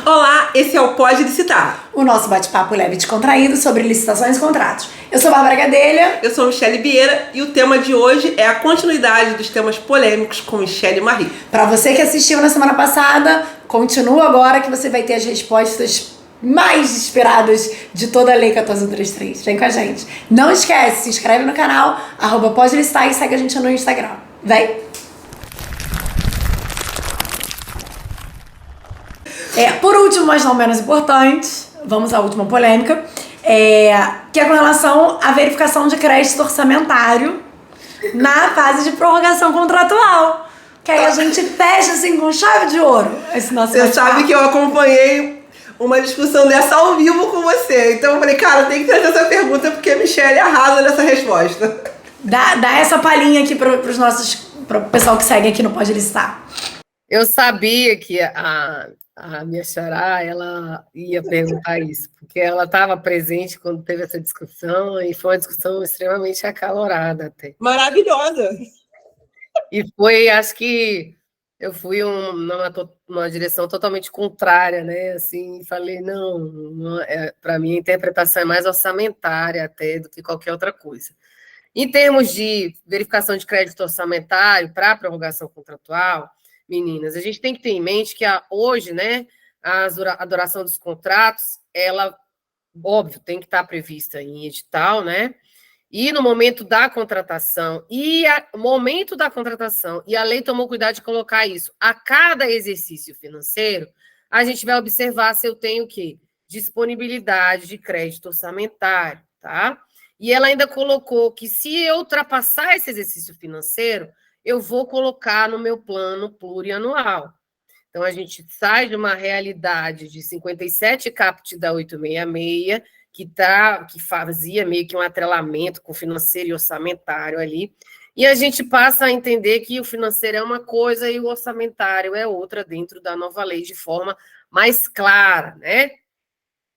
Olá, esse é o Pode Licitar. O nosso bate-papo leve e descontraído sobre licitações e contratos. Eu sou Bárbara Gadelha. Eu sou Michele Vieira e o tema de hoje é a continuidade dos temas polêmicos com Michele Marie. Para você que assistiu na semana passada, continua agora que você vai ter as respostas mais esperadas de toda a Lei 14.133. Vem com a gente. Não esquece, se inscreve no canal, @Pode Licitar e segue a gente no Instagram. Vem! Por último, mas não menos importante, vamos à última polêmica, que é com relação à verificação de crédito orçamentário na fase de prorrogação contratual. Que aí a gente fecha assim com chave de ouro esse nosso Você sabe que eu acompanhei uma discussão dessa ao vivo com você. Então eu falei, cara, tem que trazer essa pergunta porque a Michele arrasa nessa resposta. Dá essa palhinha aqui pro pessoal que segue aqui no Pode Licitar. Eu sabia que a minha xará, ela ia perguntar isso, porque ela estava presente quando teve essa discussão, e foi uma discussão extremamente acalorada até. Maravilhosa! E foi, acho que eu fui numa direção totalmente contrária, né? Assim, falei, para mim a interpretação é mais orçamentária até do que qualquer outra coisa. Em termos de verificação de crédito orçamentário para prorrogação contratual, meninas, a gente tem que ter em mente que hoje, né, a duração dos contratos, ela, óbvio, tem que estar prevista em edital, né? E no momento da contratação, e a lei tomou cuidado de colocar isso. A cada exercício financeiro, a gente vai observar se eu tenho o quê? Disponibilidade de crédito orçamentário, tá? E ela ainda colocou que se eu ultrapassar esse exercício financeiro, eu vou colocar no meu plano plurianual. Então, a gente sai de uma realidade de 57 caput da 866, que fazia meio que um atrelamento com o financeiro e orçamentário ali, e a gente passa a entender que o financeiro é uma coisa e o orçamentário é outra dentro da nova lei, de forma mais clara, né?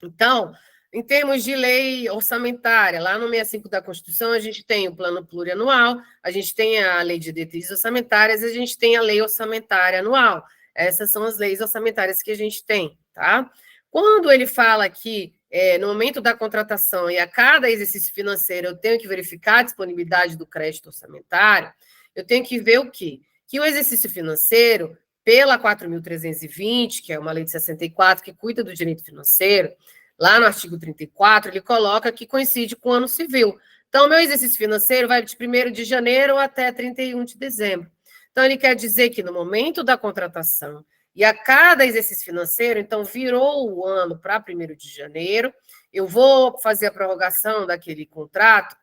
Então, em termos de lei orçamentária, lá no 65 da Constituição, a gente tem o plano plurianual, a gente tem a lei de diretrizes orçamentárias, a gente tem a lei orçamentária anual. Essas são as leis orçamentárias que a gente tem, tá? Quando ele fala que, no momento da contratação e a cada exercício financeiro eu tenho que verificar a disponibilidade do crédito orçamentário, eu tenho que ver o quê? Que o exercício financeiro, pela 4.320, que é uma lei de 64, que cuida do direito financeiro, lá no artigo 34, ele coloca que coincide com o ano civil. Então, o meu exercício financeiro vai de 1º de janeiro até 31 de dezembro. Então, ele quer dizer que no momento da contratação e a cada exercício financeiro, então, virou o ano para 1º de janeiro, eu vou fazer a prorrogação daquele contrato,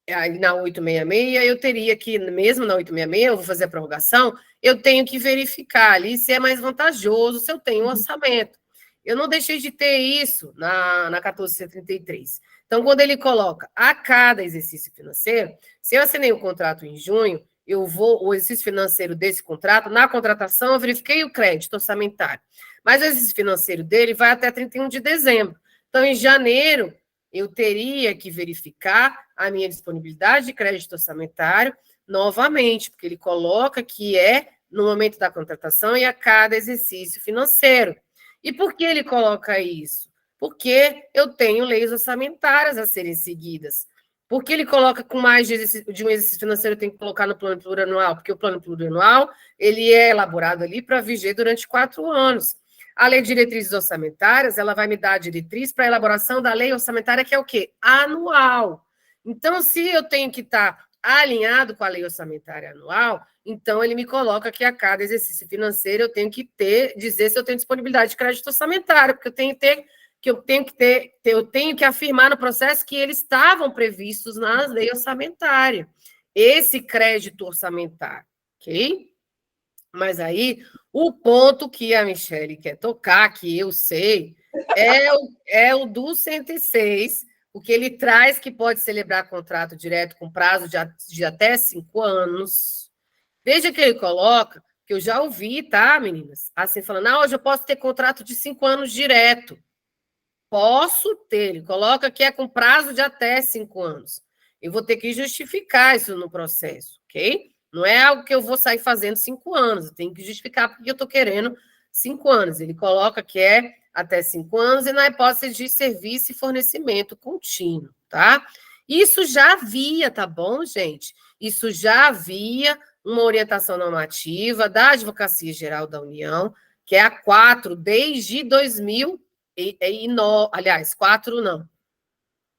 aí na 866, eu teria que, mesmo na 866, eu vou fazer a prorrogação, eu tenho que verificar ali se é mais vantajoso, se eu tenho um orçamento. Eu não deixei de ter isso na 1433. Então, quando ele coloca a cada exercício financeiro, se eu assinei o contrato em junho, o exercício financeiro desse contrato, na contratação, eu verifiquei o crédito orçamentário. Mas o exercício financeiro dele vai até 31 de dezembro. Então, em janeiro, eu teria que verificar a minha disponibilidade de crédito orçamentário novamente, porque ele coloca que é no momento da contratação e a cada exercício financeiro. E por que ele coloca isso? Porque eu tenho leis orçamentárias a serem seguidas. Por que ele coloca com mais de um exercício financeiro, eu tenho que colocar no plano plurianual? Porque o plano plurianual, ele é elaborado ali para viger durante 4 anos. A lei de diretrizes orçamentárias, ela vai me dar a diretriz para a elaboração da lei orçamentária, que é o quê? Anual. Então, se eu tenho que estar alinhado com a lei orçamentária anual, então ele me coloca que a cada exercício financeiro eu tenho que dizer se eu tenho disponibilidade de crédito orçamentário, porque eu tenho que afirmar no processo que eles estavam previstos na lei orçamentária, esse crédito orçamentário, ok? Mas aí, o ponto que a Michele quer tocar, que eu sei, é o do 106, o que ele traz que pode celebrar contrato direto com prazo de até 5 anos. Veja que ele coloca, que eu já ouvi, tá, meninas? Assim, falando, hoje eu posso ter contrato de 5 anos direto. Posso ter, ele coloca que é com prazo de até 5 anos. Eu vou ter que justificar isso no processo, ok? Não é algo que eu vou sair fazendo 5 anos, eu tenho que justificar porque eu estou querendo 5 anos. Ele coloca que é até 5 anos e na hipótese de serviço e fornecimento contínuo, tá? Isso já havia, tá bom, gente? Isso já havia uma orientação normativa da Advocacia Geral da União, que é a 4, desde 2009. Aliás, 4 não.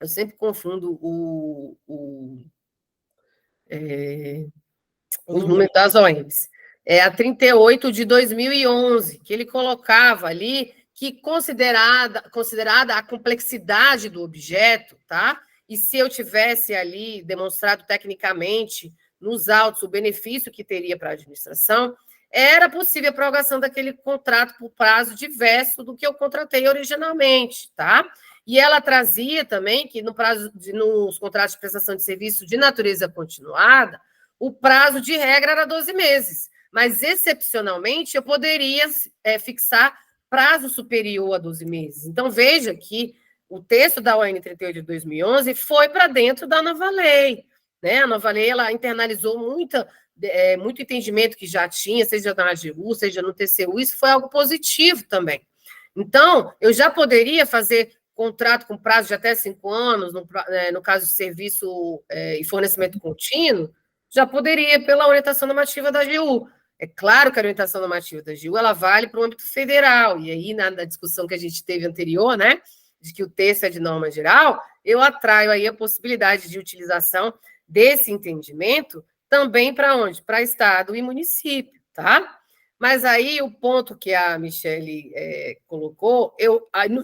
Eu sempre confundo os números das ONs. É a 38 de 2011, que ele colocava ali que, considerada a complexidade do objeto, tá? E se eu tivesse ali demonstrado tecnicamente nos autos o benefício que teria para a administração, era possível a prorrogação daquele contrato por prazo diverso do que eu contratei originalmente, tá? E ela trazia também que nos contratos de prestação de serviço de natureza continuada, o prazo de regra era 12 meses, mas excepcionalmente eu poderia fixar prazo superior a 12 meses. Então, veja que o texto da ON 38 de 2011 foi para dentro da nova lei, né? A nova lei ela internalizou muito entendimento que já tinha, seja na AGU, seja no TCU, isso foi algo positivo também. Então, eu já poderia fazer contrato com prazo de até 5 anos, no caso de serviço e fornecimento contínuo, já poderia, pela orientação normativa da AGU. É claro que a orientação normativa da AGU ela vale para o âmbito federal, e aí, na discussão que a gente teve anterior, né, de que o texto é de norma geral, eu atraio aí a possibilidade de utilização desse entendimento também para onde? Para Estado e município, tá? Mas aí o ponto que a Michele colocou,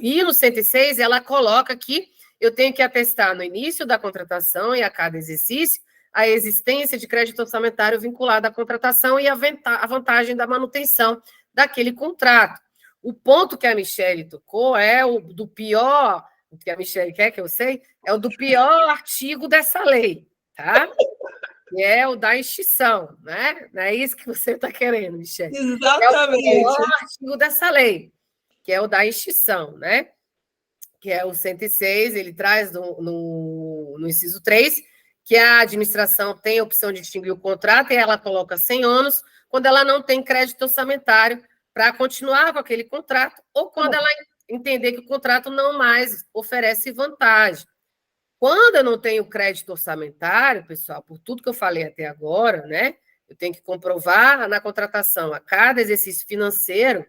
e no 106 ela coloca que eu tenho que atestar no início da contratação e a cada exercício a existência de crédito orçamentário vinculado à contratação e a vantagem da manutenção daquele contrato. O ponto que a Michele tocou é o do pior, o que a Michele quer que eu sei, é o do pior artigo dessa lei, tá? Que é o da extinção, né? Não é isso que você está querendo, Michele? Exatamente. É o pior artigo dessa lei, que é o da extinção, né? Que é o 106, ele traz no inciso 3, que a administração tem a opção de extinguir o contrato e ela coloca 100 anos quando ela não tem crédito orçamentário para continuar com aquele contrato ou quando ela entender que o contrato não mais oferece vantagem. Quando eu não tenho crédito orçamentário, pessoal, por tudo que eu falei até agora, né? Eu tenho que comprovar na contratação a cada exercício financeiro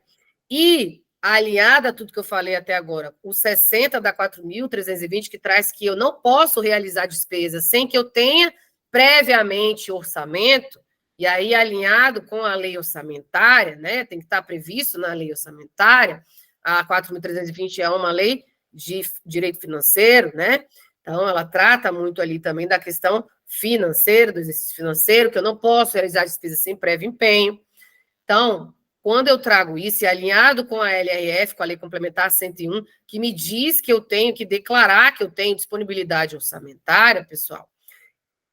e aliada a tudo que eu falei até agora, o 60 da 4.320, que traz que eu não posso realizar despesas sem que eu tenha previamente orçamento, e aí alinhado com a lei orçamentária, né? Tem que estar previsto na lei orçamentária, a 4.320 é uma lei de direito financeiro, né? Então, ela trata muito ali também da questão financeira, do exercício financeiro, que eu não posso realizar despesas sem prévio empenho. Então, quando eu trago isso, e alinhado com a LRF, com a Lei Complementar 101, que me diz que eu tenho que declarar que eu tenho disponibilidade orçamentária, pessoal,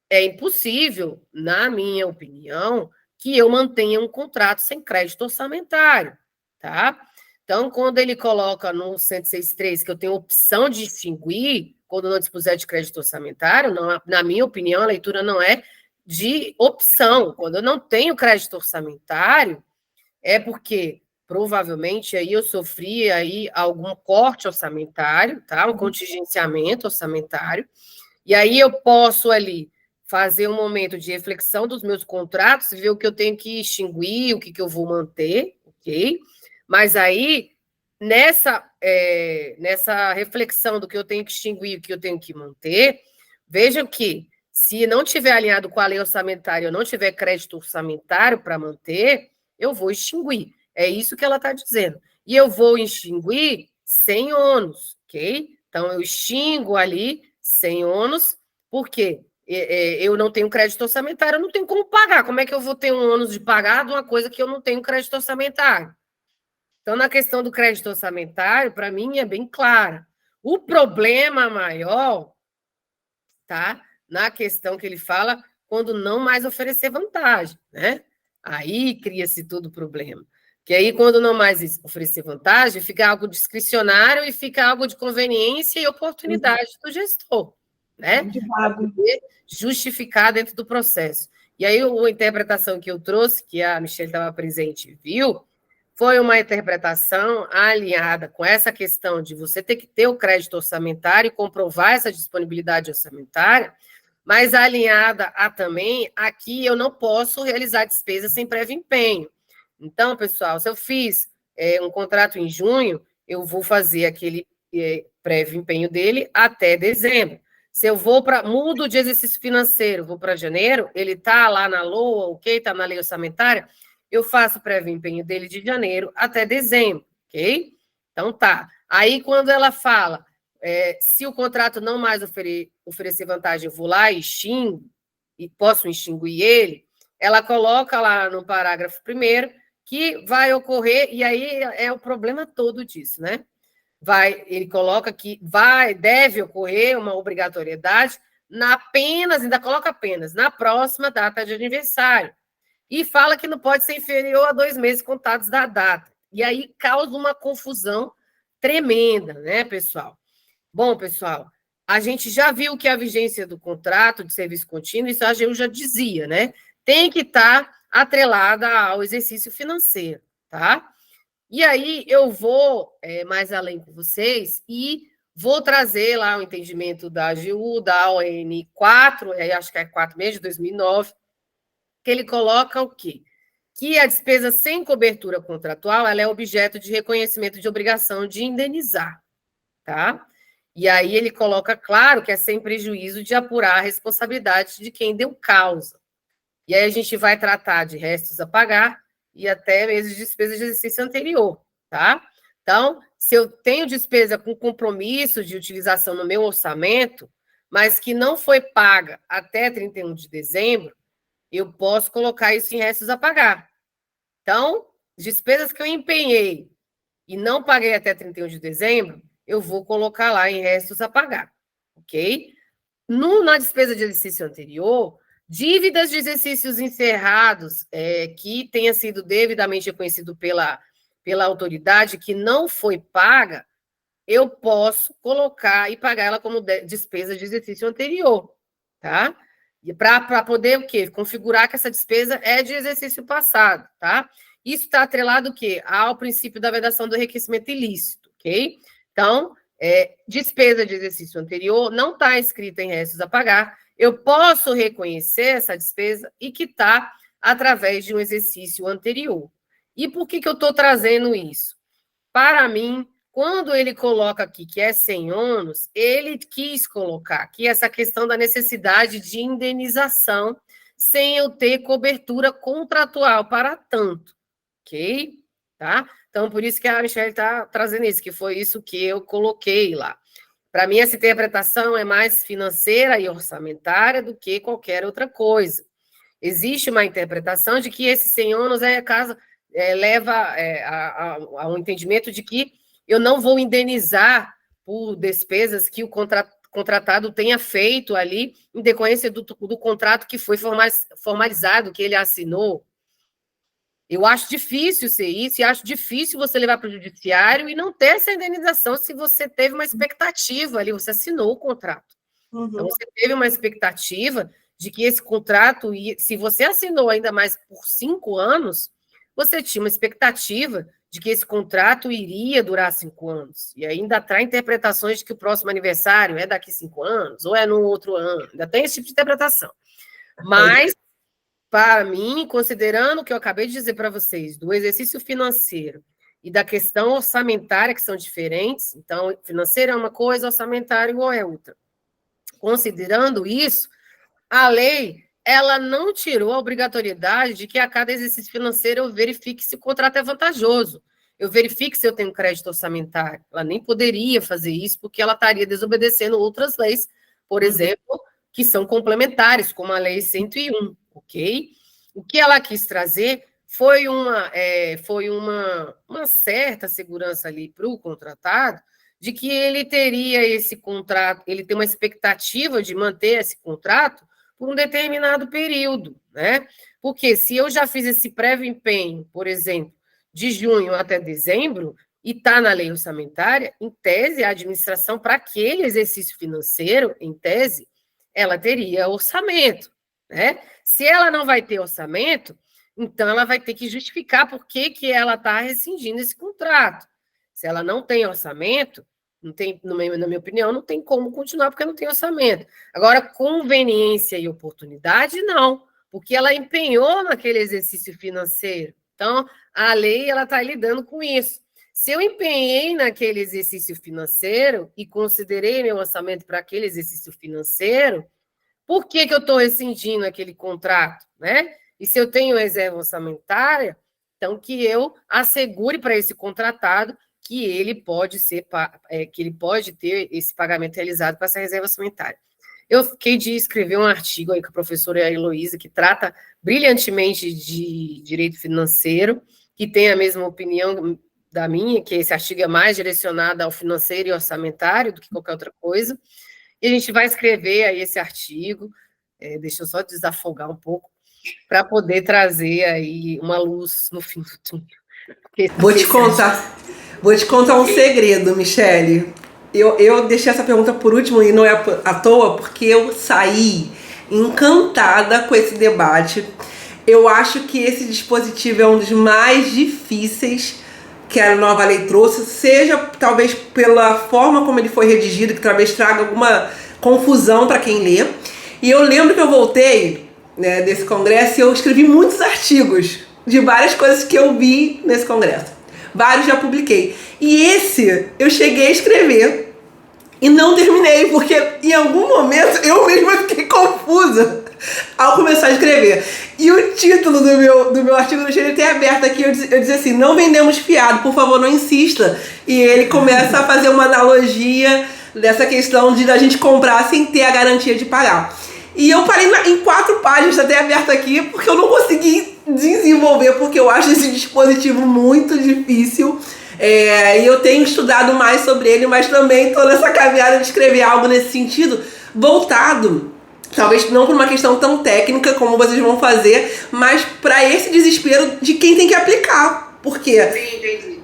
é impossível, na minha opinião, que eu mantenha um contrato sem crédito orçamentário, tá? Então, quando ele coloca no 106.3 que eu tenho opção de extinguir quando não dispuser de crédito orçamentário, não, na minha opinião, a leitura não é de opção. Quando eu não tenho crédito orçamentário, é porque provavelmente aí eu sofri aí algum corte orçamentário, tá? Um contingenciamento orçamentário, e aí eu posso ali fazer um momento de reflexão dos meus contratos, ver o que eu tenho que extinguir, o que eu vou manter, ok? Mas aí, nessa reflexão do que eu tenho que extinguir e o que eu tenho que manter, vejam que, se não tiver alinhado com a lei orçamentária, eu não tiver crédito orçamentário para manter, eu vou extinguir. É isso que ela está dizendo. E eu vou extinguir sem ônus, ok? Então, eu extingo ali sem ônus, por quê? Eu não tenho crédito orçamentário, eu não tenho como pagar. Como é que eu vou ter um ônus de pagar de uma coisa que eu não tenho crédito orçamentário? Então, na questão do crédito orçamentário, para mim é bem clara. O problema maior, tá? Na questão que ele fala, quando não mais oferecer vantagem, né? Aí cria-se todo o problema. Que aí, quando não mais oferecer vantagem, fica algo discricionário e fica algo de conveniência e oportunidade do gestor, né? Justificar dentro do processo. E aí, a interpretação que eu trouxe, que a Michele estava presente e viu, foi uma interpretação alinhada com essa questão de você ter que ter o crédito orçamentário e comprovar essa disponibilidade orçamentária, mas alinhada a também aqui eu não posso realizar despesas sem prévio empenho. Então, pessoal, se eu fiz um contrato em junho, eu vou fazer aquele prévio empenho dele até dezembro. Se eu vou mudo de exercício financeiro, vou para janeiro, ele está lá na LOA, ok? Está na lei orçamentária, eu faço o prévio empenho dele de janeiro até dezembro, ok? Então tá. Aí quando ela fala, se o contrato não mais oferecer vantagem, eu vou lá e extingo, e posso extinguir ele, ela coloca lá no parágrafo 1º que vai ocorrer, e aí é o problema todo disso, né? Ele coloca que deve ocorrer uma obrigatoriedade ainda coloca apenas, na próxima data de aniversário. E fala que não pode ser inferior a 2 meses contados da data. E aí causa uma confusão tremenda, né, pessoal? Bom, pessoal, a gente já viu que a vigência do contrato de serviço contínuo, isso a AGU já dizia, né? Tem que estar atrelada ao exercício financeiro, tá? E aí eu vou mais além com vocês e vou trazer lá o entendimento da AGU, da ON 4, acho que é 4 meses de 2009, que ele coloca o quê? Que a despesa sem cobertura contratual ela é objeto de reconhecimento de obrigação de indenizar, tá? E aí ele coloca claro que é sem prejuízo de apurar a responsabilidade de quem deu causa. E aí a gente vai tratar de restos a pagar e até mesmo de despesas de exercício anterior, tá? Então, se eu tenho despesa com compromisso de utilização no meu orçamento, mas que não foi paga até 31 de dezembro, eu posso colocar isso em restos a pagar. Então, despesas que eu empenhei e não paguei até 31 de dezembro, eu vou colocar lá em restos a pagar, ok? Na despesa de exercício anterior, dívidas de exercícios encerrados que tenha sido devidamente reconhecido pela autoridade que não foi paga, eu posso colocar e pagar ela como despesa de exercício anterior, tá? E para poder o quê? Configurar que essa despesa é de exercício passado, tá? Isso está atrelado o quê? Ao princípio da vedação do enriquecimento ilícito, ok? Então, despesa de exercício anterior não está escrita em restos a pagar, eu posso reconhecer essa despesa e quitar através de um exercício anterior. E por que eu estou trazendo isso? Para mim, quando ele coloca aqui que é sem ônus, ele quis colocar aqui essa questão da necessidade de indenização sem eu ter cobertura contratual para tanto, ok? Tá? Então, por isso que a Michelle está trazendo isso, que foi isso que eu coloquei lá. Para mim, essa interpretação é mais financeira e orçamentária do que qualquer outra coisa. Existe uma interpretação de que esse sem ônus leva a um entendimento de que eu não vou indenizar por despesas que o contratado tenha feito ali em decorrência do contrato que foi formalizado, que ele assinou. Eu acho difícil ser isso, e acho difícil você levar para o judiciário e não ter essa indenização se você teve uma expectativa ali, você assinou o contrato. Uhum. Então, você teve uma expectativa de que esse contrato, se você assinou ainda mais por 5 anos, você tinha uma expectativa de que esse contrato iria durar 5 anos. E ainda traz interpretações de que o próximo aniversário é daqui 5 anos, ou é no outro ano. Ainda tem esse tipo de interpretação. Mas, para mim, considerando o que eu acabei de dizer para vocês, do exercício financeiro e da questão orçamentária, que são diferentes, então, financeiro é uma coisa, orçamentário é outra. Considerando isso, a lei, ela não tirou a obrigatoriedade de que a cada exercício financeiro eu verifique se o contrato é vantajoso, eu verifique se eu tenho crédito orçamentário. Ela nem poderia fazer isso, porque ela estaria desobedecendo outras leis, por exemplo, que são complementares, como a Lei 101, ok? O que ela quis trazer foi uma certa segurança ali para o contratado, de que ele teria esse contrato, ele tem uma expectativa de manter esse contrato por um determinado período, né? Porque se eu já fiz esse prévio empenho, por exemplo, de junho até dezembro, e está na lei orçamentária, em tese, a administração, para aquele exercício financeiro, em tese, ela teria orçamento, né? Se ela não vai ter orçamento, Então, ela vai ter que justificar por que ela está rescindindo esse contrato. Se ela não tem orçamento, não tem, na minha opinião, não tem como continuar porque não tem orçamento. Agora, conveniência e oportunidade, não, porque ela empenhou naquele exercício financeiro. Então, a lei está lidando com isso. Se eu empenhei naquele exercício financeiro e considerei meu orçamento para aquele exercício financeiro, por que eu estou rescindindo aquele contrato, né? E se eu tenho reserva orçamentária, então que eu assegure para esse contratado que ele pode ter esse pagamento realizado com essa reserva orçamentária. Eu fiquei de escrever um artigo aí com a professora Heloísa, que trata brilhantemente de direito financeiro, que tem a mesma opinião da minha, que esse artigo é mais direcionado ao financeiro e orçamentário do que qualquer outra coisa. E a gente vai escrever aí esse artigo, deixa eu só desafogar um pouco, para poder trazer aí uma luz no fim do túnel. Vou te contar um segredo, Michele. Eu deixei essa pergunta por último e não é à toa, porque eu saí encantada com esse debate. Eu acho que esse dispositivo é um dos mais difíceis que a nova lei trouxe, seja talvez pela forma como ele foi redigido, que talvez traga alguma confusão para quem lê. E eu lembro que eu voltei, né, desse congresso e eu escrevi muitos artigos de várias coisas que eu vi nesse congresso. Vários já publiquei. E esse eu cheguei a escrever e não terminei, porque em algum momento eu mesma fiquei confusa ao começar a escrever. E o título do meu artigo, eu deixei ele até aberto aqui, eu dizia assim: não vendemos fiado, por favor, não insista. E ele começa a fazer uma analogia dessa questão de a gente comprar sem ter a garantia de pagar. E eu parei em 4 páginas, até aberto aqui, porque eu não consegui desenvolver, porque eu acho esse dispositivo muito difícil. E eu tenho estudado mais sobre ele, mas também estou nessa caminhada de escrever algo nesse sentido, voltado, talvez não por uma questão tão técnica como vocês vão fazer, mas para esse desespero de quem tem que aplicar. Por quê? Sim, entendi.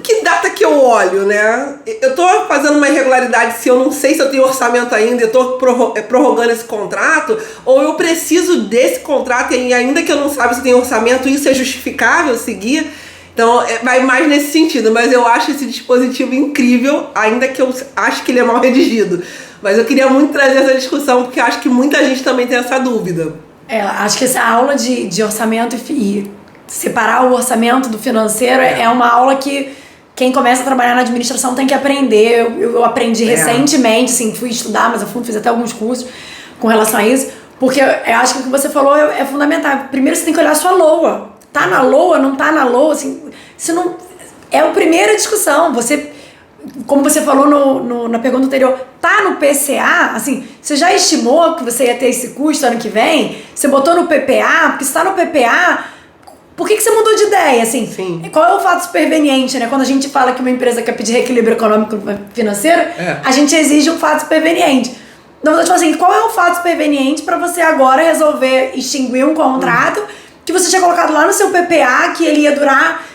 Que data que eu olho, né? Eu tô fazendo uma irregularidade se eu não sei se eu tenho orçamento ainda, eu tô prorrogando esse contrato, ou eu preciso desse contrato e ainda que eu não saiba se tem orçamento, isso é justificável seguir? Então, vai mais nesse sentido, mas eu acho esse dispositivo incrível, ainda que eu acho que ele é mal redigido. Mas eu queria muito trazer essa discussão, porque eu acho que muita gente também tem essa dúvida. Acho que essa aula de orçamento e separar o orçamento do financeiro é uma aula que quem começa a trabalhar na administração tem que aprender. Eu aprendi recentemente, assim, fui estudar, mas eu fiz até alguns cursos com relação a isso, porque eu acho que o que você falou é fundamental. Primeiro você tem que olhar a sua LOA. Tá na LOA, não tá na LOA, assim, se não, é a primeira discussão. Você, como você falou na pergunta anterior, tá no PCA, assim, você já estimou que você ia ter esse custo ano que vem? Você botou no PPA? Porque se tá no PPA, por que você mudou de ideia, assim? Sim. Qual é o fato superveniente, né? Quando a gente fala que uma empresa quer pedir reequilíbrio econômico financeiro, a gente exige um fato superveniente. Então, eu tô assim, qual é o fato superveniente para você agora resolver extinguir um contrato que você tinha colocado lá no seu PPA, que ele ia durar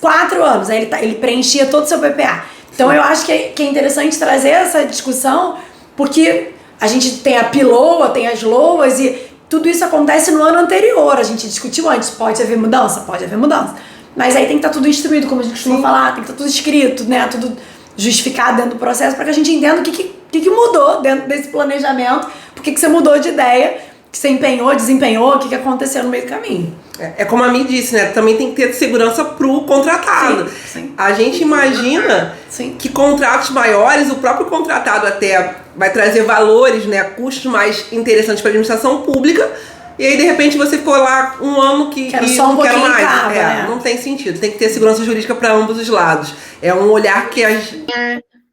4 anos, aí ele preenchia todo o seu PPA. Então eu acho que é interessante trazer essa discussão, porque a gente tem a PILOA, tem as LOAs, e tudo isso acontece no ano anterior. A gente discutiu antes, pode haver mudança? Pode haver mudança. Mas aí tem que estar tudo instruído, como a gente costuma falar, tem que estar tudo escrito, né? Tudo justificado dentro do processo, para que a gente entenda o que mudou dentro desse planejamento, por que você mudou de ideia, que você empenhou, desempenhou, o que aconteceu no meio do caminho. É como a Mi disse, né? Também tem que ter segurança pro contratado. Sim. A gente imagina que contratos maiores, o próprio contratado até vai trazer valores, né? Custos mais interessantes para a administração pública. E aí, de repente, você ficou lá um ano que só um não quero mais. caro, né? Não tem sentido. Tem que ter segurança jurídica para ambos os lados. É um olhar que a gente...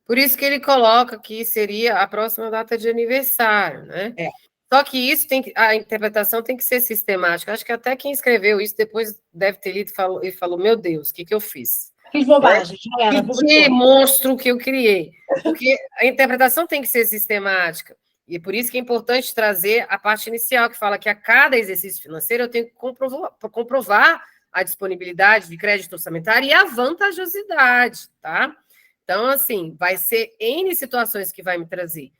Por isso que ele coloca que seria a próxima data de aniversário, né? Só que isso a interpretação tem que ser sistemática. Acho que até quem escreveu isso depois deve ter lido e falou: meu Deus, o que eu fiz? Fiz bobagem, galera. Que monstro que eu criei. Porque a interpretação tem que ser sistemática. E é por isso que é importante trazer a parte inicial, que fala que a cada exercício financeiro eu tenho que comprovar a disponibilidade de crédito orçamentário e a vantajosidade, tá? Então, assim, vai ser N situações que vai me trazer.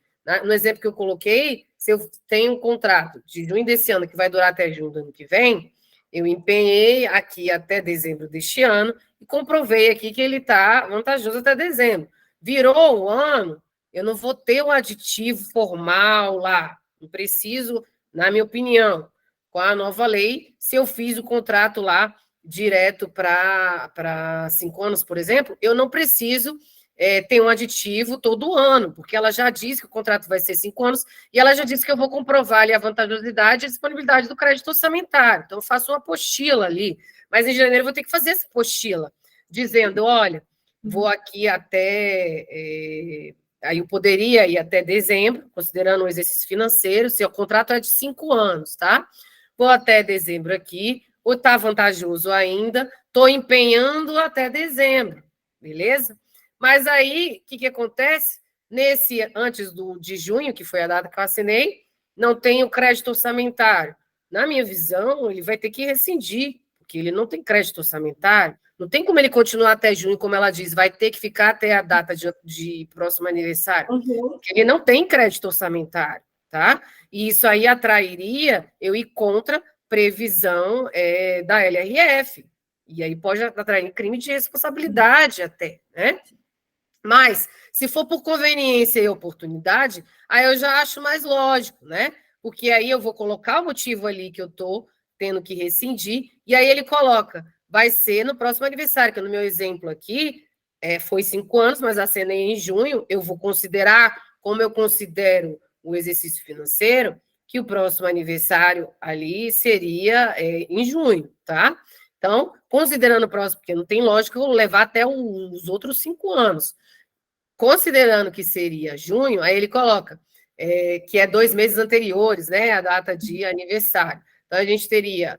No exemplo que eu coloquei, se eu tenho um contrato de junho desse ano que vai durar até junho do ano que vem, Eu empenhei aqui até dezembro deste ano e comprovei aqui que ele está vantajoso até dezembro. Virou o ano, eu não vou ter um aditivo formal lá. Não preciso, na minha opinião, com a nova lei, se eu fiz o contrato lá direto para 5 anos, por exemplo, eu não preciso ter um aditivo todo ano, porque ela já disse que o contrato vai ser 5 anos e ela já disse que eu vou comprovar ali a vantajosidade e a disponibilidade do crédito orçamentário. Então, eu faço uma apostila ali, mas em janeiro eu vou ter que fazer essa apostila, dizendo, olha, vou aqui até... aí eu poderia ir até dezembro, considerando o exercício financeiro, se o contrato é de 5 anos, tá? Vou até dezembro aqui, ou está vantajoso ainda, estou empenhando até dezembro, beleza? Mas aí, o que acontece? Antes de junho, que foi a data que eu assinei, não tem o crédito orçamentário. Na minha visão, ele vai ter que rescindir, porque ele não tem crédito orçamentário. Não tem como ele continuar até junho, como ela diz, vai ter que ficar até a data de próximo aniversário. Porque ele não tem crédito orçamentário, tá? E isso aí atrairia eu ir contra previsão da LRF. E aí pode atrair crime de responsabilidade até, né? Mas, se for por conveniência e oportunidade, aí eu já acho mais lógico, né? Porque aí eu vou colocar o motivo ali que eu estou tendo que rescindir, e aí ele coloca, vai ser no próximo aniversário, que no meu exemplo aqui foi 5 anos, mas assinei em junho, eu vou considerar, como eu considero o exercício financeiro, que o próximo aniversário ali seria em junho, tá? Então, considerando o próximo, porque não tem lógica eu levar até os outros 5 anos. Considerando que seria junho, aí ele coloca que é 2 meses anteriores, né, a data de aniversário. Então, a gente teria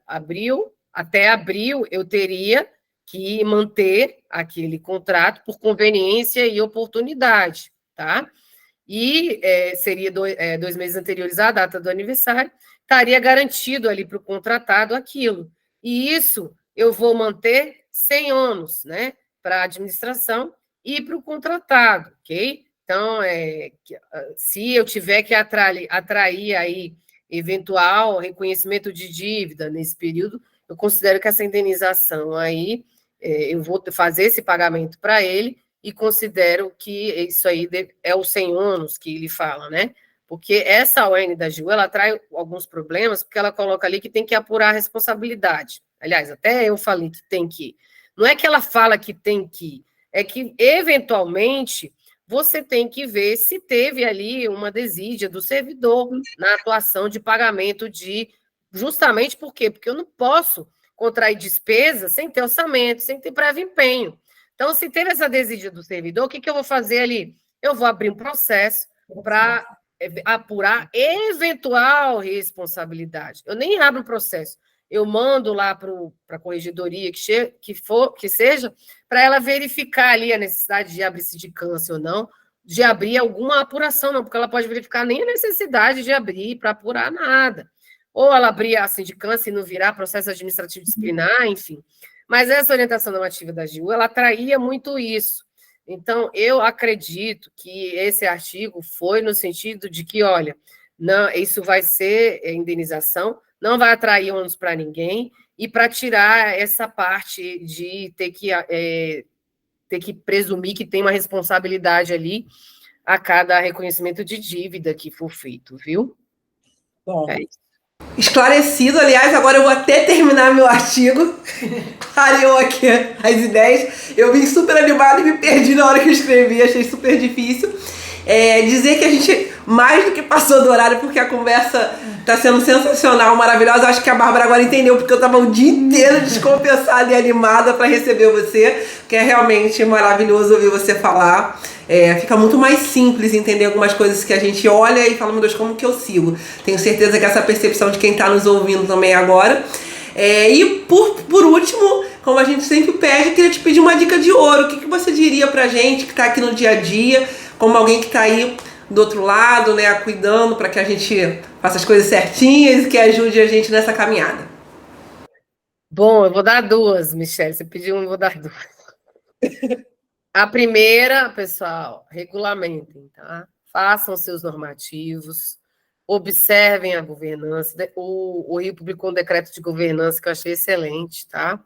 até abril, eu teria que manter aquele contrato por conveniência e oportunidade, tá? E seria 2 meses anteriores à data do aniversário, estaria garantido ali para o contratado aquilo. E isso eu vou manter sem ônus, né, para a administração e para o contratado, ok? Então, se eu tiver que atrair aí eventual reconhecimento de dívida nesse período, eu considero que essa indenização aí, eu vou fazer esse pagamento para ele e considero que isso aí é o sem ônus que ele fala, né? Porque essa ON da AGU, ela traz alguns problemas, porque ela coloca ali que tem que apurar a responsabilidade. Aliás, até eu falei que tem que. Não é que ela fala que tem que, é que, eventualmente, você tem que ver se teve ali uma desídia do servidor na atuação de pagamento de... Justamente por quê? Porque eu não posso contrair despesa sem ter orçamento, sem ter prévio empenho. Então, se teve essa desídia do servidor, o que eu vou fazer ali? Eu vou abrir um processo para apurar eventual responsabilidade. Eu nem abro o processo. Eu mando lá para a corregedoria que seja, para ela verificar ali a necessidade de abrir sindicância ou não, de abrir alguma apuração, não, porque ela pode verificar nem a necessidade de abrir para apurar nada. Ou ela abrir a sindicância e não virar processo administrativo disciplinar, enfim. Mas essa orientação normativa da AGU, ela traía muito isso. Então, eu acredito que esse artigo foi no sentido de que, olha, não, isso vai ser indenização, não vai atrair ônus para ninguém, e para tirar essa parte de ter que presumir que tem uma responsabilidade ali a cada reconhecimento de dívida que for feito, viu? Bom, esclarecido, aliás, agora eu vou até terminar meu artigo. Clareou aqui as ideias. Eu vim super animada e me perdi na hora que eu escrevi, achei super difícil. Dizer que a gente mais do que passou do horário, porque a conversa tá sendo sensacional, maravilhosa. Acho que a Bárbara agora entendeu, porque eu tava o dia inteiro descompensada e animada para receber você, que é realmente maravilhoso ouvir você falar. Fica muito mais simples entender algumas coisas que a gente olha e fala, meu Deus, como que eu sigo? Tenho certeza que essa percepção de quem tá nos ouvindo também agora. E por último, como a gente sempre pede, eu queria te pedir uma dica de ouro. O que você diria pra gente que tá aqui no dia a dia, como alguém que tá aí do outro lado, né, cuidando para que a gente faça as coisas certinhas e que ajude a gente nessa caminhada? Bom, eu vou dar 2, Michele. Você pediu eu vou dar 2. A primeira, pessoal, regulamentem, tá? Façam seus normativos, observem a governança. O Rio publicou um decreto de governança que eu achei excelente, tá?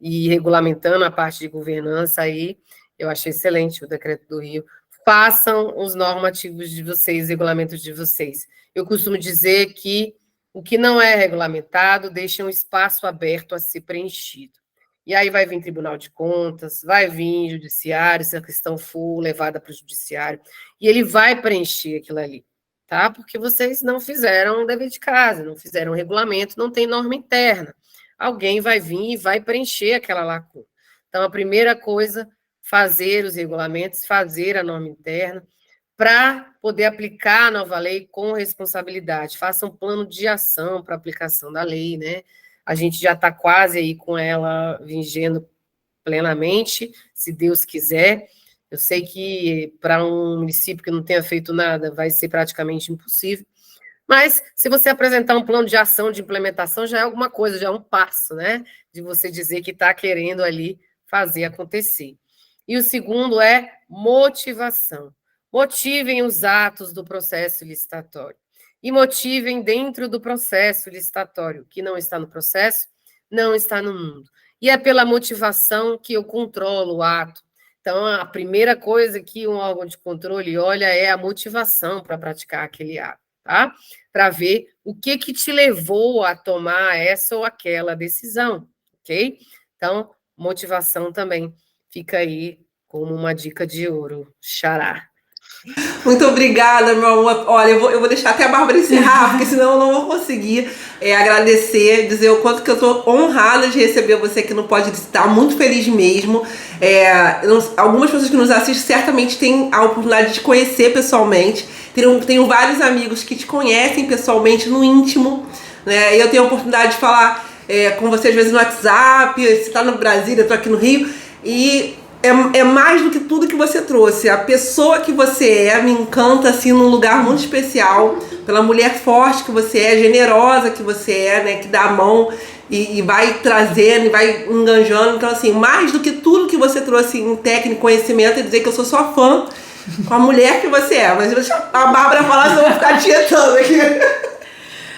E regulamentando a parte de governança aí, eu achei excelente o decreto do Rio. Façam os normativos de vocês, regulamentos de vocês. Eu costumo dizer que o que não é regulamentado deixa um espaço aberto a ser preenchido. E aí vai vir Tribunal de Contas, vai vir Judiciário, se a questão for levada para o Judiciário, e ele vai preencher aquilo ali, tá? Porque vocês não fizeram o dever de casa, não fizeram o regulamento, não tem norma interna. Alguém vai vir e vai preencher aquela lacuna. Então, a primeira coisa, fazer os regulamentos, fazer a norma interna, para poder aplicar a nova lei com responsabilidade. Faça um plano de ação para aplicação da lei, né? A gente já está quase aí com ela vigendo plenamente, se Deus quiser. Eu sei que para um município que não tenha feito nada vai ser praticamente impossível, mas se você apresentar um plano de ação, de implementação, já é alguma coisa, já é um passo, né? De você dizer que está querendo ali fazer acontecer. E o segundo é motivação. Motivem os atos do processo licitatório. E motivem dentro do processo licitatório. O que não está no processo, não está no mundo. E é pela motivação que eu controlo o ato. Então, a primeira coisa que um órgão de controle olha é a motivação para praticar aquele ato, tá? Para ver o que te levou a tomar essa ou aquela decisão, ok? Então, motivação também fica aí como uma dica de ouro, xará. Muito obrigada, meu amor. Olha, eu vou deixar até a Bárbara encerrar, porque senão eu não vou conseguir agradecer, dizer o quanto que eu estou honrada de receber você aqui no Pode Licitar, muito feliz mesmo. Algumas pessoas que nos assistem certamente têm a oportunidade de te conhecer pessoalmente. Tenho vários amigos que te conhecem pessoalmente, no íntimo, né? E eu tenho a oportunidade de falar com você às vezes no WhatsApp, você está no Brasil, eu estou aqui no Rio, e é mais do que tudo que você trouxe. A pessoa que você me encanta assim num lugar muito especial, pela mulher forte que você generosa que você né, que dá a mão e vai trazendo e vai enganjando. Então assim, mais do que tudo que você trouxe em técnica, conhecimento, é dizer que eu sou sua fã com a mulher que você é. Mas deixa a Bárbara falar, senão eu vou ficar tietando aqui.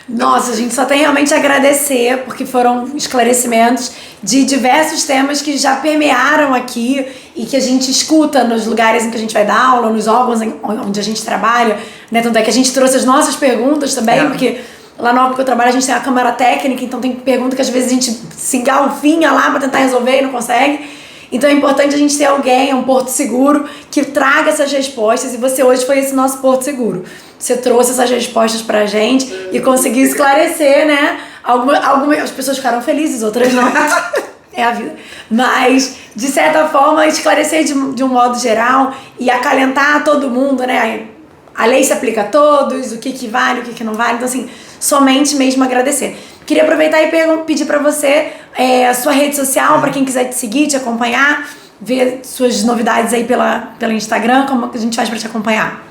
Nossa, a gente só tem realmente a agradecer, porque foram esclarecimentos de diversos temas que já permearam aqui e que a gente escuta nos lugares em que a gente vai dar aula, nos órgãos onde a gente trabalha, né? Tanto é que a gente trouxe as nossas perguntas também, porque lá no órgão que eu trabalho a gente tem a câmara técnica, então tem pergunta que às vezes a gente se engalfinha lá para tentar resolver e não consegue. Então é importante a gente ter alguém, um porto seguro, que traga essas respostas, e você hoje foi esse nosso porto seguro. Você trouxe essas respostas pra gente e conseguiu esclarecer, né? Algumas pessoas ficaram felizes, outras não. É a vida. Mas, de certa forma, esclarecer de um modo geral e acalentar todo mundo, né? A lei se aplica a todos, o que vale, o que não vale. Então, assim, somente mesmo agradecer. Queria aproveitar e pedir para você a sua rede social, para quem quiser te seguir, te acompanhar, ver suas novidades aí pela Instagram, como que a gente faz para te acompanhar?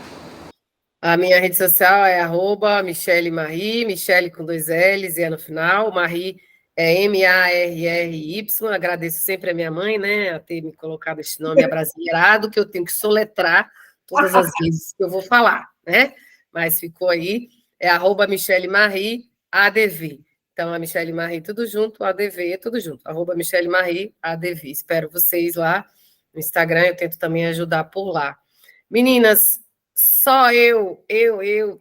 A minha rede social é @Michele Marri, Michele com 2 L's e no final, Marri é Marry. Agradeço sempre a minha mãe, né, a ter me colocado esse nome abrasileirado, que eu tenho que soletrar todas as vezes que eu vou falar, né? Mas ficou aí, é @Michele Marri, ADV. Então, a Michele Marri tudo junto, ADV tudo junto, @Michele Marri, ADV. Espero vocês lá no Instagram, eu tento também ajudar por lá. Meninas, só eu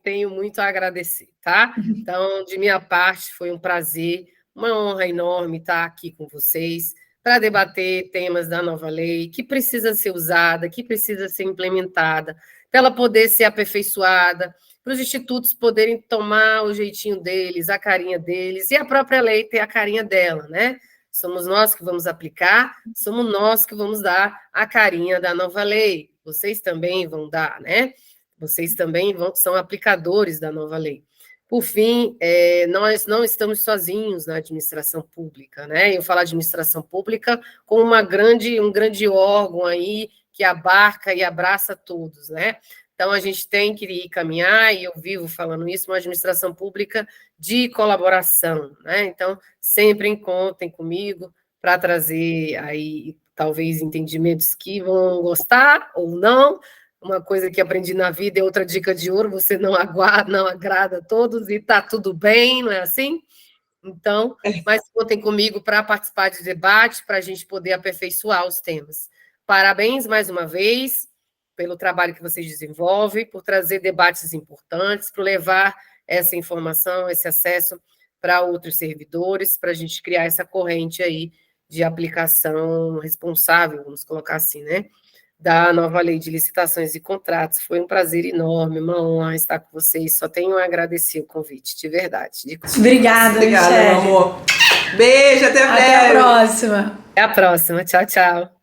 tenho muito a agradecer, tá? Então, de minha parte, foi um prazer, uma honra enorme estar aqui com vocês para debater temas da nova lei, que precisa ser usada, que precisa ser implementada, para ela poder ser aperfeiçoada, para os institutos poderem tomar o jeitinho deles, a carinha deles, e a própria lei ter a carinha dela, né? Somos nós que vamos aplicar, somos nós que vamos dar a carinha da nova lei. Vocês também vão dar, né? Vocês também são aplicadores da nova lei. Por fim, nós não estamos sozinhos na administração pública, né? Eu falo administração pública como um grande órgão aí que abarca e abraça todos, né? Então, a gente tem que caminhar, e eu vivo falando isso, uma administração pública de colaboração, né? Então, sempre contem comigo para trazer aí, talvez, entendimentos que vão gostar ou não, uma coisa que aprendi na vida, é outra dica de ouro, você não agrada a todos e tá tudo bem, não é assim? Então, mas contem comigo para participar de debate, para a gente poder aperfeiçoar os temas. Parabéns mais uma vez pelo trabalho que vocês desenvolvem, por trazer debates importantes, por levar essa informação, esse acesso para outros servidores, para a gente criar essa corrente aí de aplicação responsável, vamos colocar assim, né? Da nova lei de licitações e contratos. Foi um prazer enorme, uma honra estar com vocês. Só tenho a agradecer o convite, de verdade. Obrigada, meu amor. Beijo, até breve. Até a próxima. Até a próxima. Tchau, tchau.